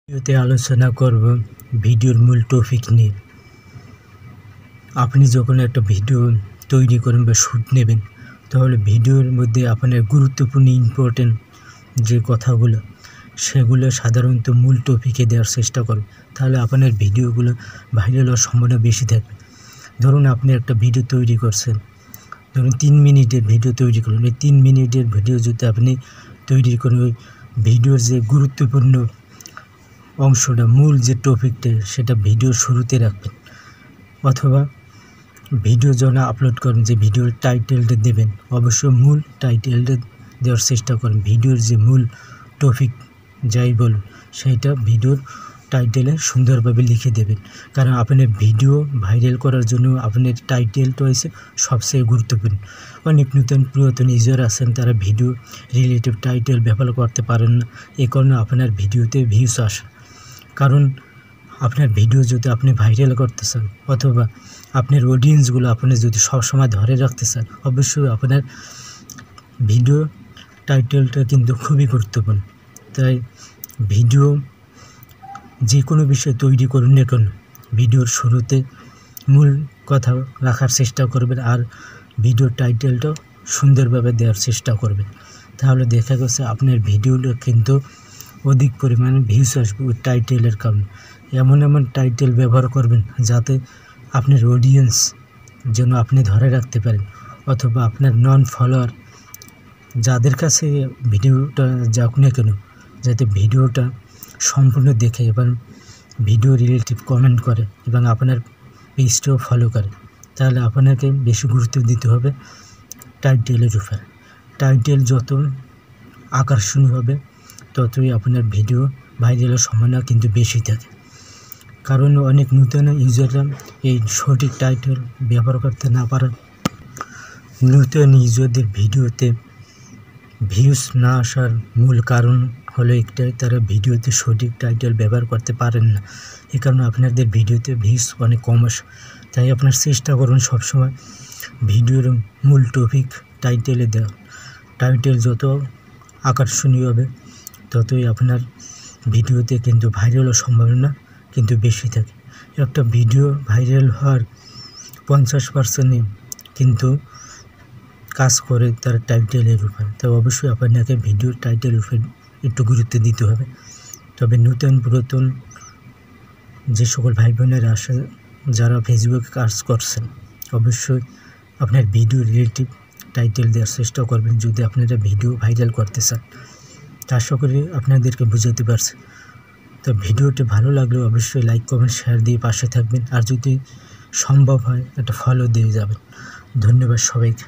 ভিডিওতে আলোচনা করব ভিডিওর মূল টপিক নিয়ে। আপনি যখন একটা ভিডিও তৈরি করবেন বা শ্যুট নেবেন, তাহলে ভিডিওর মধ্যে আপনার গুরুত্বপূর্ণ ইম্পর্টেন্ট যে কথাগুলো সেগুলো সাধারণত মূল টপিকে দেওয়ার চেষ্টা করবেন, তাহলে আপনার ভিডিওগুলো ভাইরাল হওয়ার সম্ভাবনা বেশি থাকবে। ধরুন আপনি একটা ভিডিও তৈরি করছেন, ধরুন 3 মিনিটের ভিডিও তৈরি করলেন। এই 3 মিনিটের ভিডিও যদি আপনি তৈরি করেন, ওই ভিডিওর যে গুরুত্বপূর্ণ অংশটা, মূল যে টপিকটা, সেটা ভিডিওর শুরুতে রাখবেন। অথবা ভিডিও যখন আপলোড করেন, যে ভিডিওর টাইটেলটা দেবেন, অবশ্যই মূল টাইটেলটা দেওয়ার চেষ্টা করেন। ভিডিওর যে মূল টপিক যাই বলুন, সেইটা ভিডিওর টাইটেলে সুন্দরভাবে লিখে দেবেন। কারণ আপনার ভিডিও ভাইরাল করার জন্য আপনার টাইটেলটা হয়েছে সবচেয়ে গুরুত্বপূর্ণ। অনেক পুরাতন ইউজার আছেন, তারা ভিডিও রিলেটিভ টাইটেল ব্যবহার করতে পারেন না, এই কারণে আপনার ভিডিওতে ভিউজ আসে। কারণ আপনার ভিডিও যদি আপনি ভাইরাল করতে চান, অথবা আপনার অডিয়েন্সগুলো আপনি যদি সবসময় ধরে রাখতে চান, অবশ্যই আপনার ভিডিও টাইটেলটা কিন্তু খুবই গুরুত্বপূর্ণ। তাই ভিডিও যে কোনো বিষয় তৈরি করুন না কেন, ভিডিওর শুরুতে মূল কথা রাখার চেষ্টা করবেন, আর ভিডিওর টাইটেলটাও সুন্দরভাবে দেওয়ার চেষ্টা করবেন। তাহলে দেখা গেছে আপনার ভিডিওটা কিন্তু অধিক পরিমাণে ভিউজ আসবে ওই টাইটেলের কারণে। এমন টাইটেল ব্যবহার করবেন যাতে আপনার অডিয়েন্স যেন আপনি ধরে রাখতে পারেন, অথবা আপনার নন ফলোয়ার যাদের কাছে ভিডিওটা যাক না কেন, যাতে ভিডিওটা সম্পূর্ণ দেখে এবং ভিডিও রিলেটিভ কমেন্ট করে এবং আপনার পেজটাও ফলো করে। তাহলে আপনাকে বেশি গুরুত্ব দিতে হবে টাইটেলের উপর। টাইটেল যত আকর্ষণীয় হবে, ততই আপনার ভিডিও ভাইরালের সম্ভাবনা কিন্তু বেশি থাকে। কারণ অনেক নতুন ইউজাররা এই সঠিক টাইটেল ব্যবহার করতে না পারেন। নতুন ইউজারদের ভিডিওতে ভিউজ না আসার মূল কারণ হলো একটাই, তারা ভিডিওতে সঠিক টাইটেল ব্যবহার করতে পারেন না। এই কারণে আপনাদের ভিডিওতে ভিউজ অনেক কম আসে। তাই আপনার চেষ্টা করুন সবসময় ভিডিওর মূল টপিক টাইটেলে দেওয়া। টাইটেল যত আকর্ষণীয় হবে, ততই আপনার ভিডিওতে কিন্তু ভাইরাল হওয়ার সম্ভাবনা কিন্তু বেশি থাকে। একটা ভিডিও ভাইরাল হওয়ার 50% কিন্তু কাজ করে তার টাইটেলের উপর। তাই অবশ্যই আপনাকে ভিডিওর টাইটেল উপর একটু গুরুত্ব দিতে হবে। তবে পুরাতন যে সকল ভাই বোনেরা আসে, যারা ফেসবুকে কাজ করছেন, অবশ্যই আপনার ভিডিও রিলেটিভ টাইটেল দেওয়ার চেষ্টা করবেন যদি আপনারা ভিডিও ভাইরাল করতে চান। তা আশা করি আপনাদেরকে বুঝাতে পারছি। তো ভিডিওটি ভালো লাগলে অবশ্যই লাইক, কমেন্ট, শেয়ার দিয়ে পাশে থাকবেন। আর যদি সম্ভব হয় একটা ফলো দিয়ে যাবেন। ধন্যবাদ সবাইকে।